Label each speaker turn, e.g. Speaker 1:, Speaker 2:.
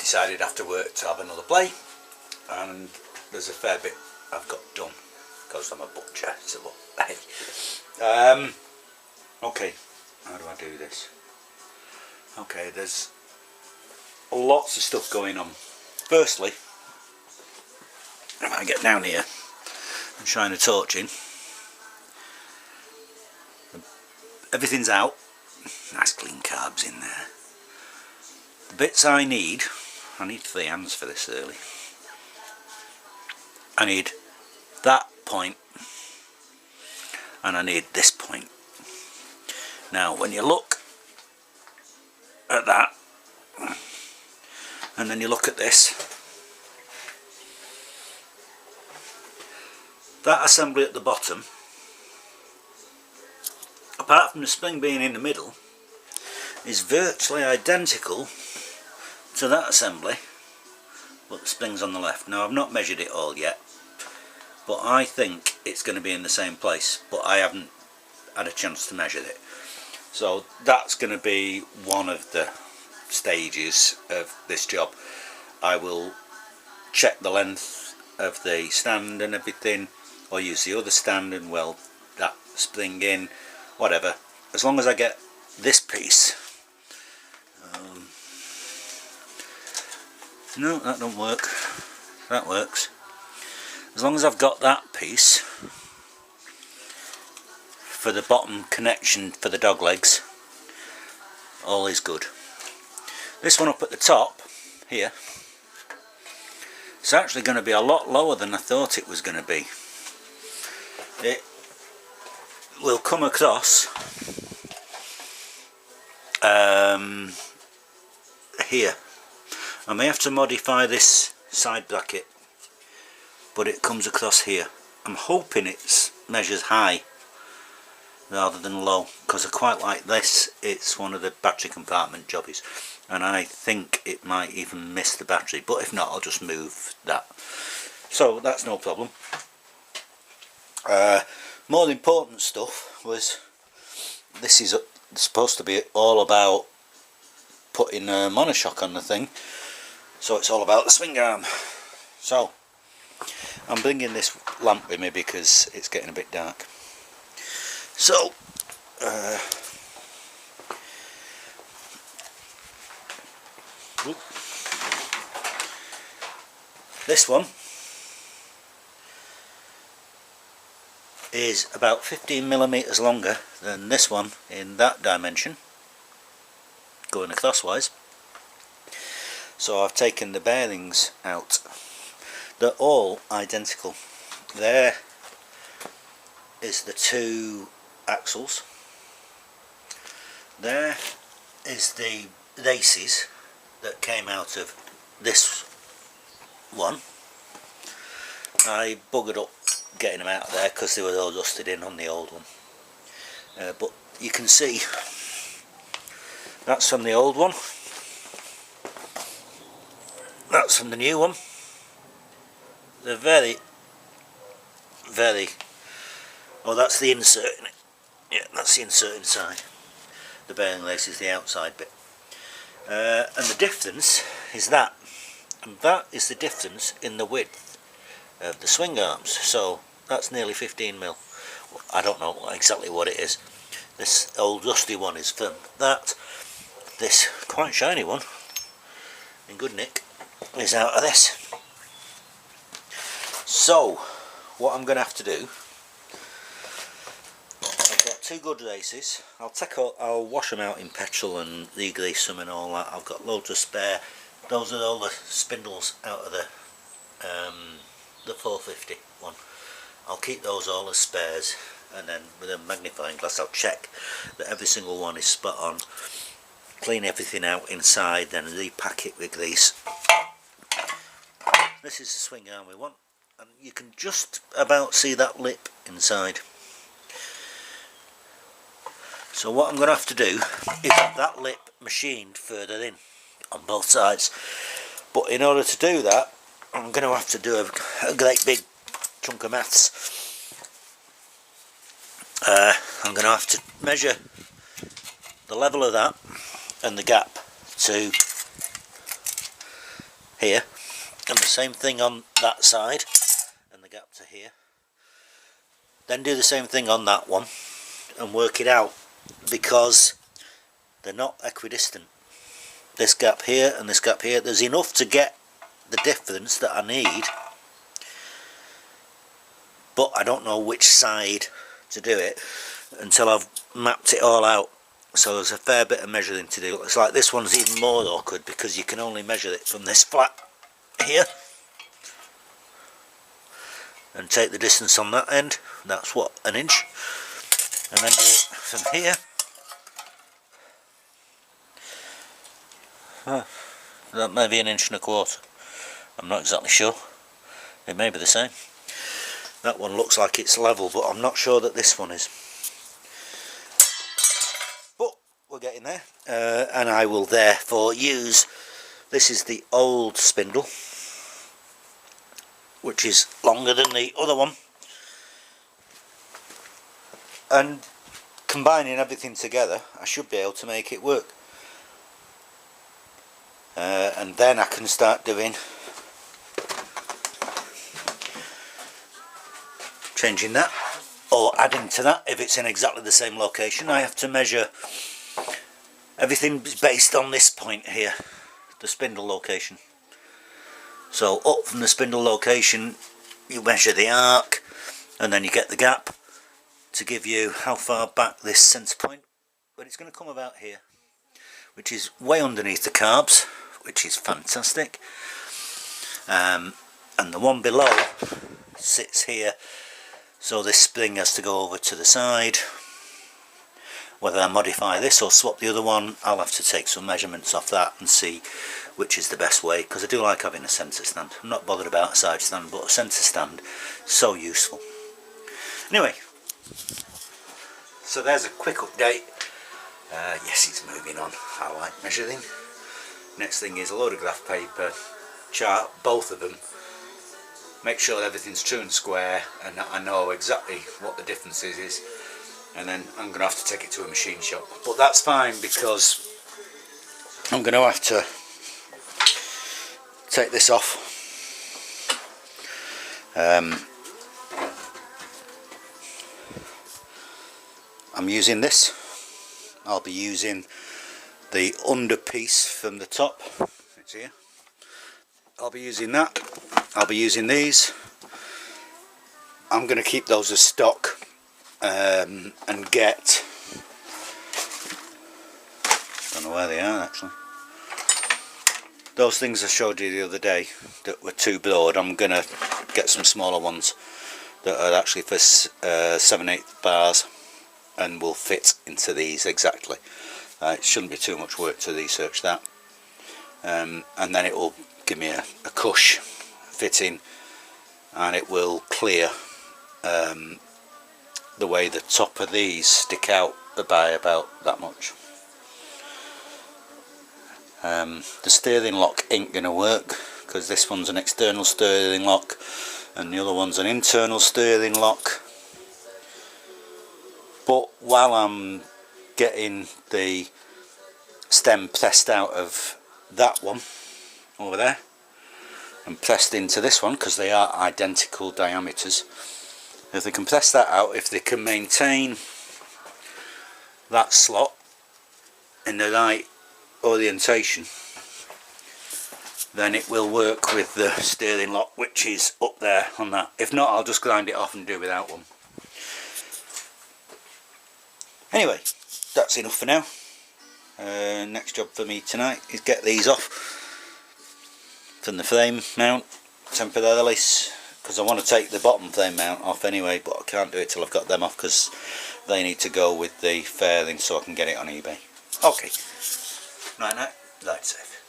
Speaker 1: decided after work to have another play, and there's a fair bit I've got done because I'm a butcher, so hey. Okay, how do I do this? Okay, there's lots of stuff going on. Firstly, if I get down here and shine a torch in, everything's out, nice clean carbs in there. The bits I need 3 hands for this early. I need that point and I need this point. Now when you look at that and then you look at this, that assembly at the bottom, apart from the spring being in the middle, is virtually identical to that assembly, but the spring's on the left. Now I've not measured it all yet, but I think it's going to be in the same place, but I haven't had a chance to measure it. So that's going to be one of the stages of this job. I will check the length of the stand and everything, or use the other stand and weld that spring in, whatever. As long as I get this piece. No, that don't work. That works. As long as I've got that piece for the bottom connection for the dog legs, all is good. This one up at the top here, it's actually going to be a lot lower than I thought it was going to be. It will come across here. I may have to modify this side bracket, but it comes across here. I'm hoping it measures high rather than low, because I quite like this. It's one of the battery compartment jobbies, and I think it might even miss the battery, but if not I'll just move that. So that's no problem. More important stuff was, this is supposed to be all about putting a Monoshock on the thing, so it's all about the swing arm. So I'm bringing this lamp with me because it's getting a bit dark. So this one is about 15mm longer than this one in that dimension, going crosswise. So I've taken the bearings out. They're all identical. There is the 2 axles. There is the laces that came out of this one. I buggered up getting them out of there because they were all rusted in on the old one. But you can see that's from the old one. That's from the new one. They're very, oh, that's the insert in it. Yeah, that's the insert inside. The bearing lace is the outside bit. And the difference is that, and that is the difference in the width of the swing arms. So that's nearly 15mm. I don't know exactly what it is. This old rusty one is from that. This quite shiny one, in good nick, is out of this. So what I'm going to have to do, I've got 2 good laces. I'll wash them out in petrol and re-grease them and all that. I've got loads of spare. Those are all the spindles out of the 450 one. I'll keep those all as spares, and then with a magnifying glass I'll check that every single one is spot on. Clean everything out inside, then repack it with grease. This is the swing arm we want, and you can just about see that lip inside. So what I'm going to have to do is have that lip machined further in on both sides. But in order to do that, I'm going to have to do a great big chunk of maths. I'm going to have to measure the level of that and the gap to here, and the same thing on that side, and the gap to here. Then do the same thing on that one, and work it out, because they're not equidistant. This gap here and this gap here, there's enough to get the difference that I need, but I don't know which side to do it until I've mapped it all out. So there's a fair bit of measuring to do. It's like this one's even more awkward because you can only measure it from this flat here and take the distance on that end. That's what, 1 inch, and then do it from here. That may be 1.25 inches. I'm not exactly sure. It may be the same. That one looks like it's level, but I'm not sure that this one is. But we're getting there, and I will therefore use, this is the old spindle, which is longer than the other one, and combining everything together I should be able to make it work. And then I can start doing, changing that or adding to that if it's in exactly the same location. I have to measure everything based on this point here, the spindle location. So up from the spindle location you measure the arc, and then you get the gap to give you how far back this centre point, but it's going to come about here, which is way underneath the carbs, which is fantastic. And the one below sits here, so this spring has to go over to the side. Whether I modify this or swap the other one, I'll have to take some measurements off that and see which is the best way, because I do like having a centre stand. I'm not bothered about a side stand, but a centre stand is so useful. Anyway, so there's a quick update. Yes, it's moving on. I like measuring. Next thing is a load of graph paper, chart both of them, make sure everything's true and square and that I know exactly what the difference is, and then I'm going to have to take it to a machine shop. But that's fine, because I'm going to have to take this off. I'm using this. I'll be using the under piece from the top. It's here. I'll be using that. I'll be using these. I'm going to keep those as stock, and get, don't know where they are actually, those things I showed you the other day that were too broad. I'm going to get some smaller ones that are actually for 7/8 bars and will fit into these exactly. It shouldn't be too much work to research that, and then it will give me a cush fitting, and it will clear the way the top of these stick out by about that much. The steering lock ain't going to work, because this one's an external steering lock and the other one's an internal steering lock. But while I'm getting the stem pressed out of that one over there and pressed into this one, because they are identical diameters, if they can press that out, if they can maintain that slot in the right orientation, then it will work with the steering lock, which is up there on that. If not, I'll just grind it off and do without one. Anyway, that's enough for now. Next job for me tonight is get these off from the frame mount temporarily, because I want to take the bottom frame mount off anyway, but I can't do it till I've got them off, because they need to go with the fairing so I can get it on eBay. Okay, right now, ride safe.